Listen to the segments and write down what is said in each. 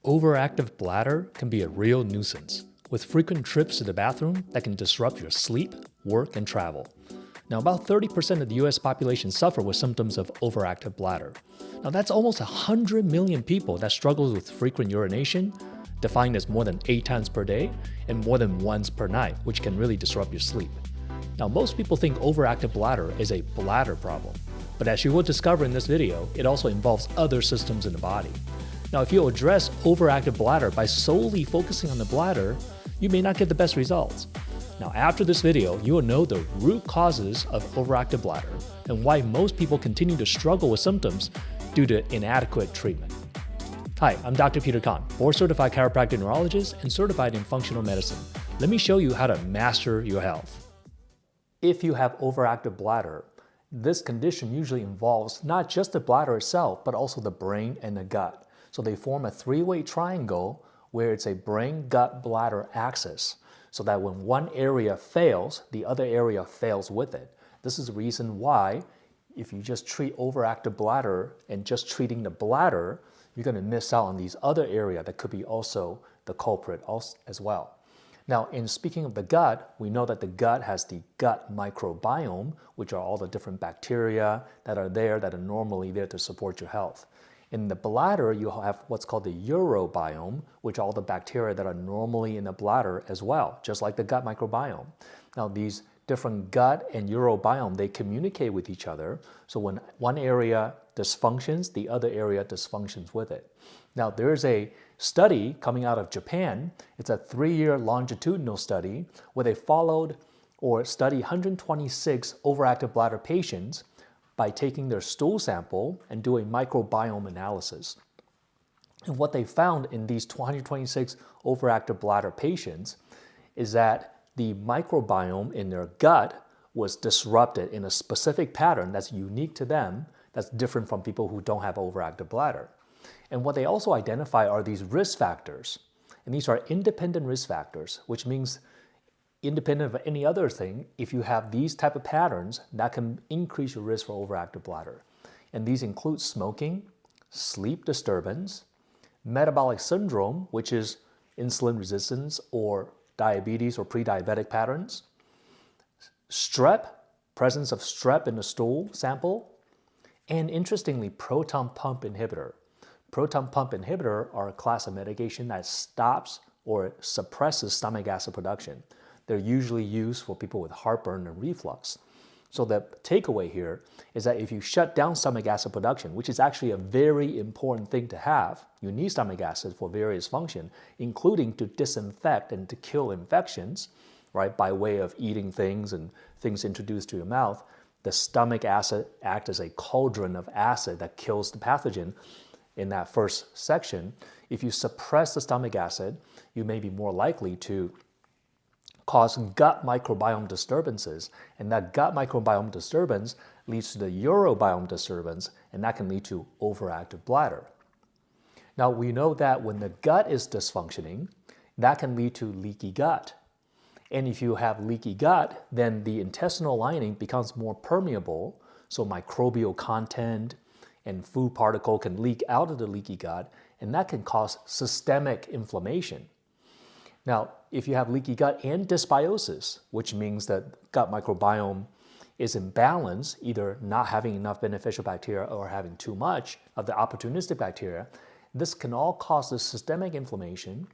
Overactive bladder can be a real nuisance, with frequent trips to the bathroom that can disrupt your sleep, work, and travel. Now, about 30% of the US population suffer with symptoms of overactive bladder. Now, that's almost 100 million people that struggle with frequent urination, defined as more than 8 times per day, and more than once per night, which can really disrupt your sleep. Now, most people think overactive bladder is a bladder problem, but as you will discover in this video, it also involves other systems in the body. Now, if you address overactive bladder by solely focusing on the bladder, you may not get the best results. Now, after this video, you will know the root causes of overactive bladder and why most people continue to struggle with symptoms due to inadequate treatment. Hi, I'm Dr. Peter Kahn, board-certified chiropractic neurologist and certified in functional medicine. Let me show you how to master your health. If you have overactive bladder, this condition usually involves not just the bladder itself, but also the brain and the gut. So they form a three-way triangle where it's a brain-gut-bladder axis, so that when one area fails, the other area fails with it. This is the reason why if you just treat overactive bladder and just treating the bladder, you're going to miss out on these other areas that could be also the culprit as well. Now, in speaking of the gut, we know that the gut has the gut microbiome, which are all the different bacteria that are normally there to support your health. In the bladder, you have what's called the urobiome, which are all the bacteria that are normally in the bladder as well, just like the gut microbiome. Now, these different gut and urobiome, they communicate with each other. So when one area dysfunctions, the other area dysfunctions with it. Now, there's a study coming out of Japan. It's a 3-year longitudinal study where they followed or studied 126 overactive bladder patients by taking their stool sample and doing microbiome analysis. And what they found in these 226 overactive bladder patients is that the microbiome in their gut was disrupted in a specific pattern that's unique to them, that's different from people who don't have overactive bladder. And what they also identify are these risk factors. And these are independent risk factors, which means independent of any other thing, if you have these type of patterns, that can increase your risk for overactive bladder. And these include smoking, sleep disturbance, metabolic syndrome, which is insulin resistance or diabetes or pre-diabetic patterns, strep, presence of strep in the stool sample, and interestingly, proton pump inhibitor. Proton pump inhibitor are a class of medication that stops or suppresses stomach acid production. They're usually used for people with heartburn and reflux. So the takeaway here is that if you shut down stomach acid production, which is actually a very important thing to have, you need stomach acid for various functions, including to disinfect and to kill infections, right, by way of eating things and things introduced to your mouth. The stomach acid acts as a cauldron of acid that kills the pathogen in that first section. If you suppress the stomach acid, you may be more likely to cause gut microbiome disturbances, and that gut microbiome disturbance leads to the urobiome disturbance, and that can lead to overactive bladder. Now, we know that when the gut is dysfunctioning, that can lead to leaky gut. And if you have leaky gut, then the intestinal lining becomes more permeable, so microbial content and food particle can leak out of the leaky gut, and that can cause systemic inflammation. Now, if you have leaky gut and dysbiosis, which means that gut microbiome is imbalanced, either not having enough beneficial bacteria or having too much of the opportunistic bacteria, this can all cause the systemic inflammation,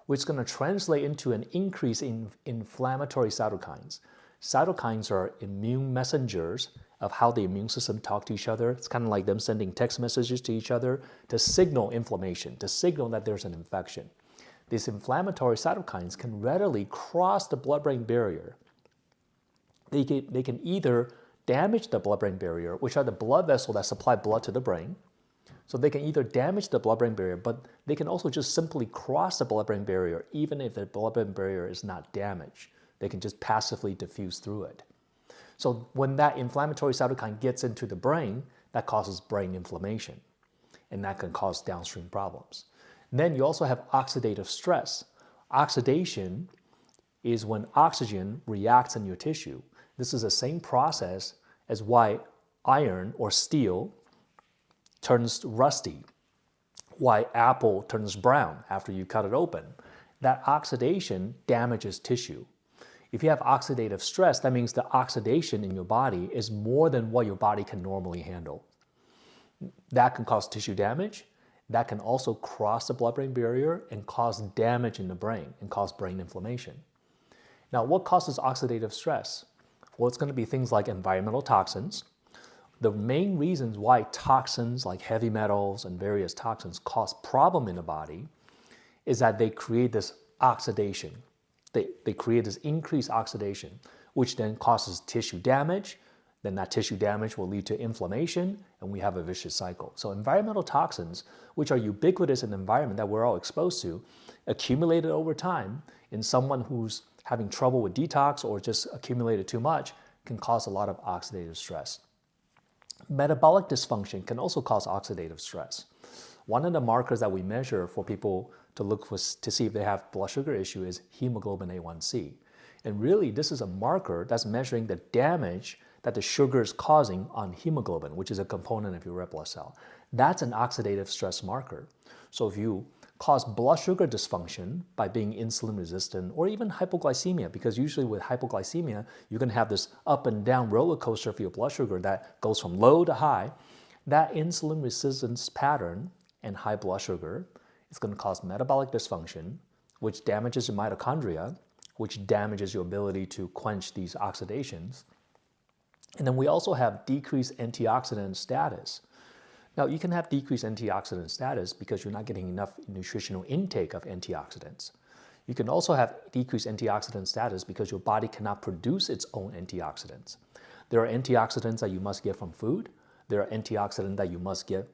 which is going to translate into an increase in inflammatory cytokines. Cytokines are immune messengers of how the immune system talk to each other. It's kind of like them sending text messages to each other to signal inflammation, to signal that there's an infection. These inflammatory cytokines can readily cross the blood-brain barrier. They can either damage the blood-brain barrier, which are the blood vessels that supply blood to the brain. So they can either damage the blood-brain barrier, but they can also just simply cross the blood-brain barrier, even if the blood-brain barrier is not damaged. They can just passively diffuse through it. So when that inflammatory cytokine gets into the brain, that causes brain inflammation, and that can cause downstream problems. Then you also have oxidative stress. Oxidation is when oxygen reacts in your tissue. This is the same process as why iron or steel turns rusty. why apple turns brown after you cut it open. That oxidation damages tissue. If you have oxidative stress, that means the oxidation in your body is more than what your body can normally handle. That can cause tissue damage. That can also cross the blood-brain barrier and cause damage in the brain and cause brain inflammation. Now, what causes oxidative stress? Well, it's going to be things like environmental toxins. The main reasons why toxins like heavy metals and various toxins cause problem in the body is that they create this oxidation. They create this increased oxidation, which then causes tissue damage. Then that tissue damage will lead to inflammation, and we have a vicious cycle. So environmental toxins, which are ubiquitous in the environment that we're all exposed to, accumulated over time in someone who's having trouble with detox or just accumulated too much, can cause a lot of oxidative stress. Metabolic dysfunction can also cause oxidative stress. One of the markers that we measure for people to look for, to see if they have blood sugar issue is hemoglobin A1C. And really, this is a marker that's measuring the damage that the sugar is causing on hemoglobin, which is a component of your red blood cell. That's an oxidative stress marker. So if you cause blood sugar dysfunction by being insulin resistant or even hypoglycemia, because usually with hypoglycemia, you can have this up and down roller coaster for your blood sugar that goes from low to high. That insulin resistance pattern and high blood sugar is going to cause metabolic dysfunction, which damages your mitochondria, which damages your ability to quench these oxidations. And then we also have decreased antioxidant status. Now, you can have decreased antioxidant status because you're not getting enough nutritional intake of antioxidants. You can also have decreased antioxidant status because your body cannot produce its own antioxidants. There are antioxidants that you must get from food. There are antioxidants that you must get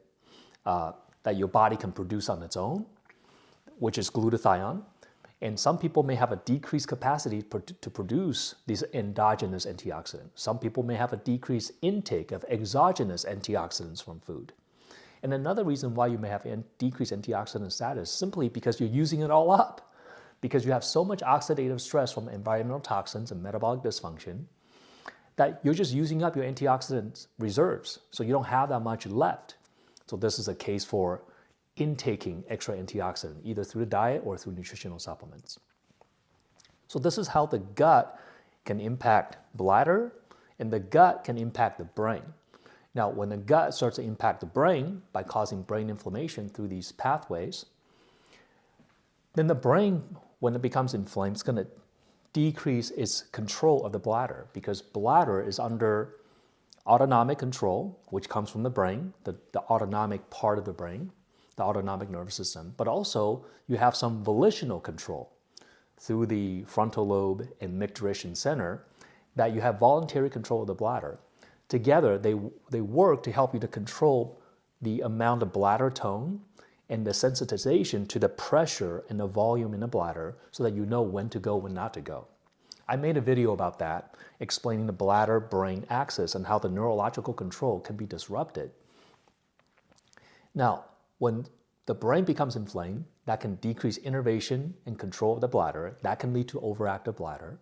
that your body can produce on its own, which is glutathione. And some people may have a decreased capacity to produce these endogenous antioxidants. Some people may have a decreased intake of exogenous antioxidants from food. And another reason why you may have decreased antioxidant status is simply because you're using it all up. Because you have so much oxidative stress from environmental toxins and metabolic dysfunction that you're just using up your antioxidant reserves. So you don't have that much left. So this is a case for intaking extra antioxidant, either through the diet or through nutritional supplements. So this is how the gut can impact bladder, and the gut can impact the brain. Now, when the gut starts to impact the brain by causing brain inflammation through these pathways, then the brain, when it becomes inflamed, it's going to decrease its control of the bladder, because bladder is under autonomic control, which comes from the brain, the autonomic part of the brain, the autonomic nervous system, but also you have some volitional control through the frontal lobe and micturition center, that you have voluntary control of the bladder. Together, they work to help you to control the amount of bladder tone and the sensitization to the pressure and the volume in the bladder so that you know when to go, when not to go. I made a video about that, explaining the bladder-brain axis and how the neurological control can be disrupted. Now, when the brain becomes inflamed, that can decrease innervation and control of the bladder. That can lead to overactive bladder.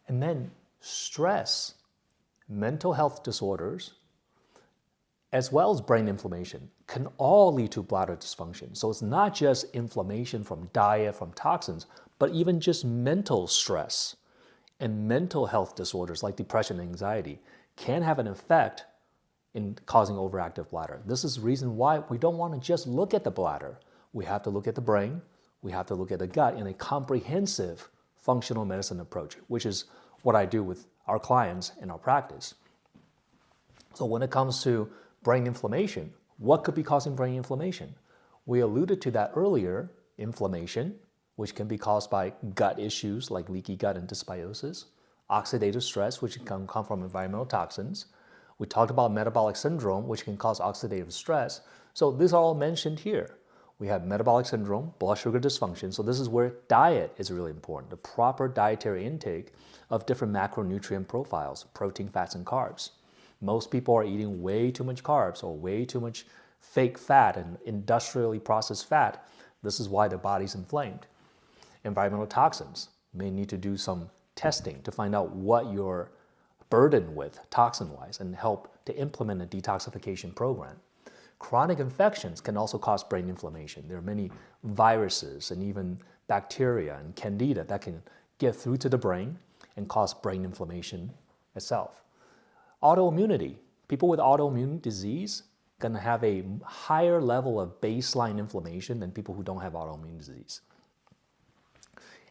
And then stress, mental health disorders, as well as brain inflammation, can all lead to bladder dysfunction. So it's not just inflammation from diet, from toxins, but even just mental stress and mental health disorders like depression and anxiety can have an effect in causing overactive bladder. This is the reason why we don't want to just look at the bladder. We have to look at the brain, we have to look at the gut in a comprehensive functional medicine approach, which is what I do with our clients in our practice. So when it comes to brain inflammation, what could be causing brain inflammation? We alluded to that earlier, inflammation, which can be caused by gut issues like leaky gut and dysbiosis, oxidative stress, which can come from environmental toxins. We talked about metabolic syndrome, which can cause oxidative stress. So these are all mentioned here. We have metabolic syndrome, blood sugar dysfunction. So this is where diet is really important, the proper dietary intake of different macronutrient profiles, protein, fats, and carbs. Most people are eating way too much carbs or way too much fake fat and industrially processed fat. This is why the body's inflamed. Environmental toxins, may need to do some testing to find out what you're burdened with toxin-wise and help to implement a detoxification program. Chronic infections can also cause brain inflammation. There are many viruses and even bacteria and candida that can get through to the brain and cause brain inflammation itself. Autoimmunity. People with autoimmune disease going to have a higher level of baseline inflammation than people who don't have autoimmune disease.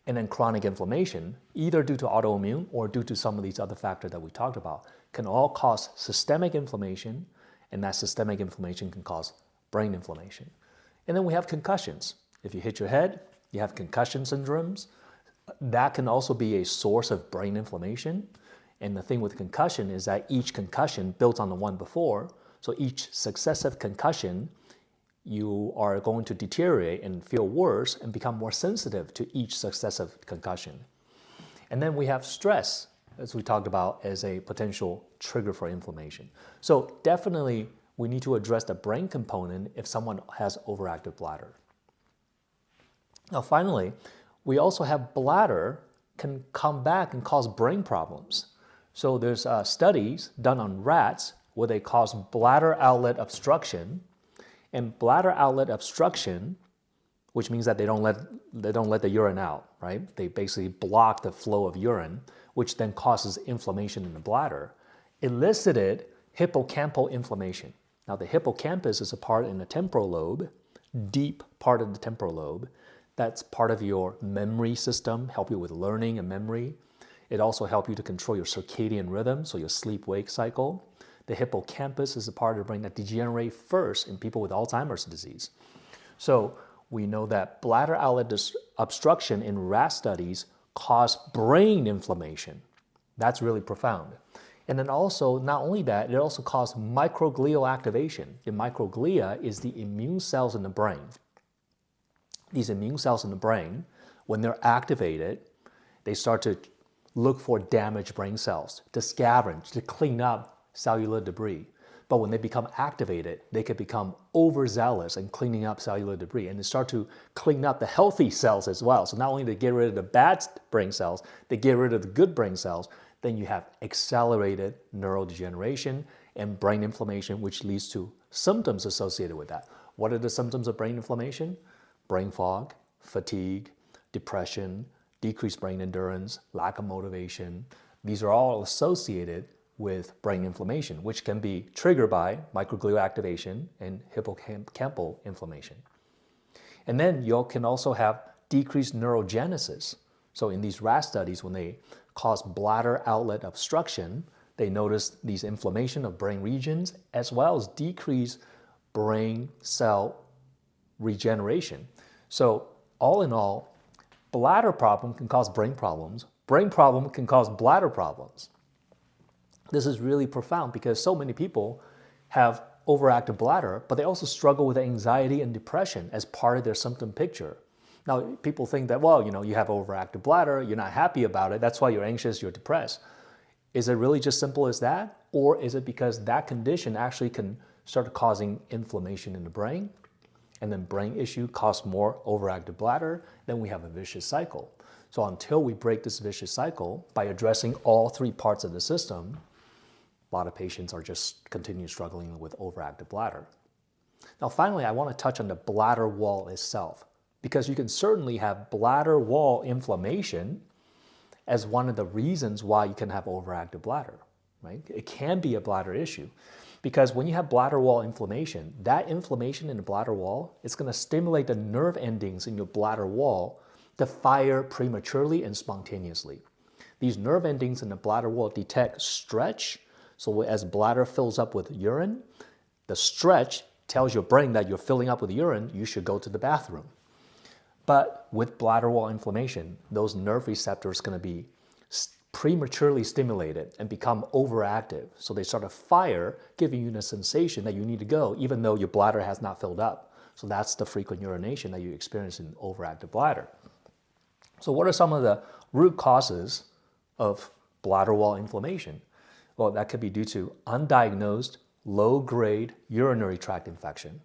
And then chronic inflammation, either due to autoimmune or due to some of these other factors that we talked about, can all cause systemic inflammation, and that systemic inflammation can cause brain inflammation. And then we have concussions. If you hit your head, you have concussion syndromes. That can also be a source of brain inflammation. And the thing with concussion is that each concussion builds on the one before. So each successive concussion, you are going to deteriorate and feel worse and become more sensitive to each successive concussion. And then we have stress, as we talked about, as a potential trigger for inflammation. So definitely we need to address the brain component if someone has overactive bladder. Now finally, we also have bladder can come back and cause brain problems. So there's studies done on rats where they cause bladder outlet obstruction, and bladder outlet obstruction, which means that they don't let the urine out, right? They basically block the flow of urine, which then causes inflammation in the bladder, elicited hippocampal inflammation. Now the hippocampus is a part in the temporal lobe, deep part of the temporal lobe. That's part of your memory system, help you with learning and memory. It also helps you to control your circadian rhythm, so your sleep-wake cycle. The hippocampus is a part of the brain that degenerates first in people with Alzheimer's disease. So we know that bladder outlet obstruction in rat studies cause brain inflammation. That's really profound. And then also, not only that, it also causes microglial activation. The microglia is the immune cells in the brain. These immune cells in the brain, when they're activated, they start to look for damaged brain cells, to scavenge, to clean up cellular debris. But when they become activated, they can become overzealous in cleaning up cellular debris, and they start to clean up the healthy cells as well. So not only they get rid of the bad brain cells, they get rid of the good brain cells, then you have accelerated neurodegeneration and brain inflammation, which leads to symptoms associated with that. What are the symptoms of brain inflammation? Brain fog, fatigue, depression, decreased brain endurance, lack of motivation. These are all associated with brain inflammation, which can be triggered by microglial activation and hippocampal inflammation. And then you can also have decreased neurogenesis. So in these rat studies, when they cause bladder outlet obstruction, they notice these inflammation of brain regions as well as decreased brain cell regeneration. So all in all, bladder problem can cause brain problems can cause bladder problems. This is really profound because so many people have overactive bladder, but they also struggle with anxiety and depression as part of their symptom picture. Now, people think that, well, you have overactive bladder, you're not happy about it, that's why you're anxious, you're depressed. Is it really just simple as that? Or is it because that condition actually can start causing inflammation in the brain, and then brain issue causes more overactive bladder, then we have a vicious cycle. So until we break this vicious cycle by addressing all three parts of the system, a lot of patients are just continue struggling with overactive bladder. Now finally, I want to touch on the bladder wall itself, because you can certainly have bladder wall inflammation as one of the reasons why you can have overactive bladder, right? It can be a bladder issue because when you have bladder wall inflammation, that inflammation in the bladder wall is going to stimulate the nerve endings in your bladder wall to fire prematurely and spontaneously. These nerve endings in the bladder wall detect stretch. So as bladder fills up with urine, the stretch tells your brain that you're filling up with urine, you should go to the bathroom. But with bladder wall inflammation, those nerve receptors are going to be prematurely stimulated and become overactive. So they start to fire, giving you the sensation that you need to go, even though your bladder has not filled up. So that's the frequent urination that you experience in overactive bladder. So what are some of the root causes of bladder wall inflammation? Well, that could be due to undiagnosed low-grade urinary tract infection.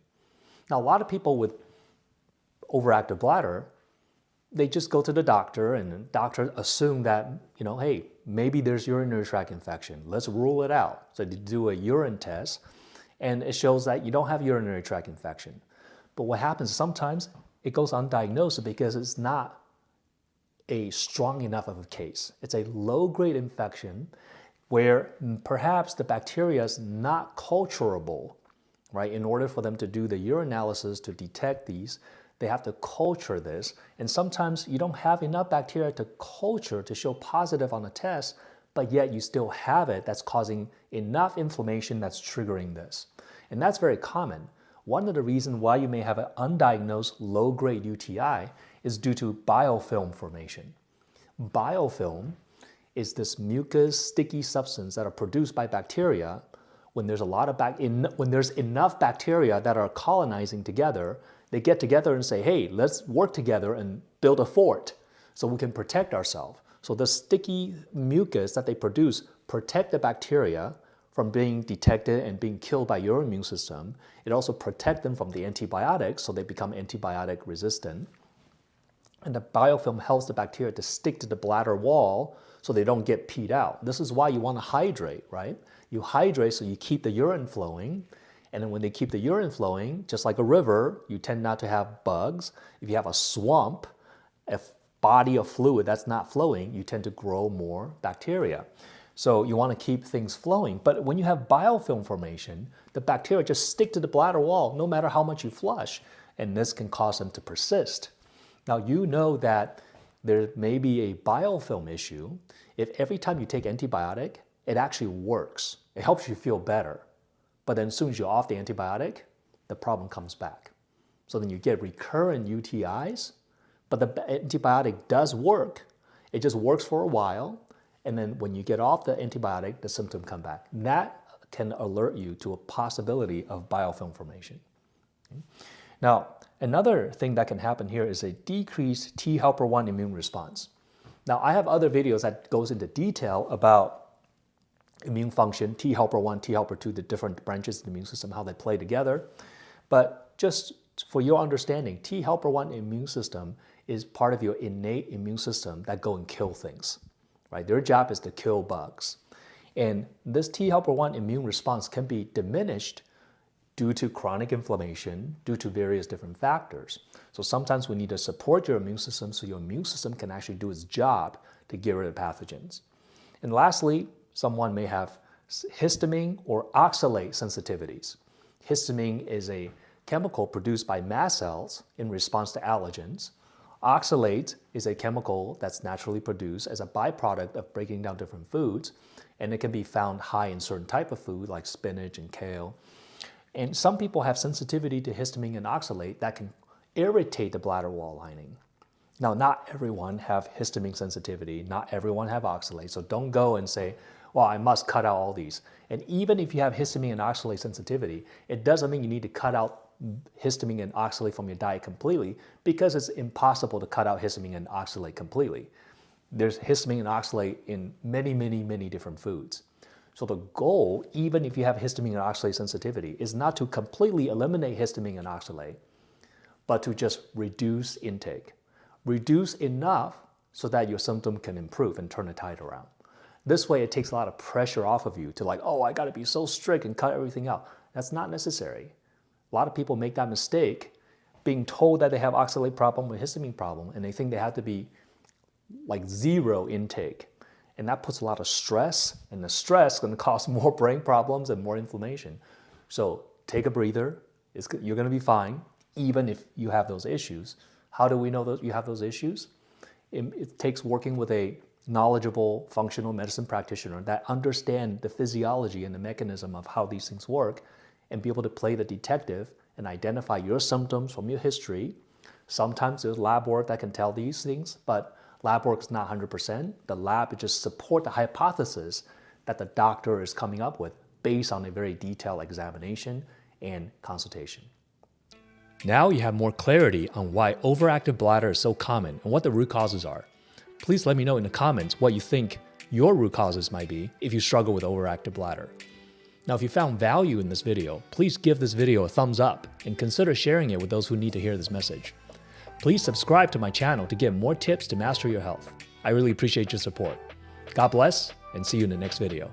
Now, a lot of people with overactive bladder, they just go to the doctor and the doctor assume that, hey, maybe there's urinary tract infection. Let's rule it out. So they do a urine test and it shows that you don't have urinary tract infection. But what happens sometimes, it goes undiagnosed because it's not a strong enough of a case. It's a low-grade infection where perhaps the bacteria is not culturable, right? In order for them to do the urinalysis to detect these, they have to culture this. And sometimes you don't have enough bacteria to culture to show positive on the test, but yet you still have it that's causing enough inflammation that's triggering this. And that's very common. One of the reasons why you may have an undiagnosed low-grade UTI is due to biofilm formation. Biofilm is this mucus, sticky substance that are produced by bacteria when there's when there's enough bacteria that are colonizing together. They get together and say, hey, let's work together and build a fort so we can protect ourselves. So the sticky mucus that they produce protect the bacteria from being detected and being killed by your immune system. It also protects them from the antibiotics, so they become antibiotic resistant. And the biofilm helps the bacteria to stick to the bladder wall so they don't get peed out. This is why you want to hydrate, right? You hydrate so you keep the urine flowing. And then when they keep the urine flowing, just like a river, you tend not to have bugs. If you have a swamp, a body of fluid that's not flowing, you tend to grow more bacteria. So you want to keep things flowing. But when you have biofilm formation, the bacteria just stick to the bladder wall no matter how much you flush. And this can cause them to persist. Now you know that there may be a biofilm issue if every time you take antibiotic, it actually works. It helps you feel better. But then as soon as you're off the antibiotic, the problem comes back. So then you get recurrent UTIs, but the antibiotic does work. It just works for a while. And then when you get off the antibiotic, the symptoms come back. And that can alert you to a possibility of biofilm formation. Okay? Now, another thing that can happen here is a decreased T helper 1 immune response. Now, I have other videos that goes into detail about immune function, T helper 1, T helper 2, the different branches of the immune system, how they play together. But just for your understanding, T helper 1 immune system is part of your innate immune system that go and kill things, right? Their job is to kill bugs. And this T helper 1 immune response can be diminished due to chronic inflammation, due to various different factors. So sometimes we need to support your immune system so your immune system can actually do its job to get rid of pathogens. And lastly, someone may have histamine or oxalate sensitivities. Histamine is a chemical produced by mast cells in response to allergens. Oxalate is a chemical that's naturally produced as a byproduct of breaking down different foods, and it can be found high in certain type of food like spinach and kale. And some people have sensitivity to histamine and oxalate that can irritate the bladder wall lining. Now, not everyone have histamine sensitivity, not everyone have oxalate, so don't go and say, well, I must cut out all these. And even if you have histamine and oxalate sensitivity, it doesn't mean you need to cut out histamine and oxalate from your diet completely, because it's impossible to cut out histamine and oxalate completely. There's histamine and oxalate in many, many, many different foods. So the goal, even if you have histamine and oxalate sensitivity, is not to completely eliminate histamine and oxalate, but to just reduce intake. Reduce enough so that your symptom can improve and turn the tide around. This way it takes a lot of pressure off of you to like, oh, I gotta be so strict and cut everything out. That's not necessary. A lot of people make that mistake being told that they have oxalate problem or histamine problem, and they think they have to be like zero intake. And that puts a lot of stress, and the stress is going to cause more brain problems and more inflammation. So take a breather. You're going to be fine, even if you have those issues. How do we know that you have those issues? It takes working with a knowledgeable functional medicine practitioner that understand the physiology and the mechanism of how these things work, and be able to play the detective and identify your symptoms from your history. Sometimes there's lab work that can tell these things, but lab work is not 100%. The lab just support the hypothesis that the doctor is coming up with based on a very detailed examination and consultation. Now you have more clarity on why overactive bladder is so common and what the root causes are. Please let me know in the comments what you think your root causes might be if you struggle with overactive bladder. Now, if you found value in this video, please give this video a thumbs up and consider sharing it with those who need to hear this message. Please subscribe to my channel to get more tips to master your health. I really appreciate your support. God bless, and see you in the next video.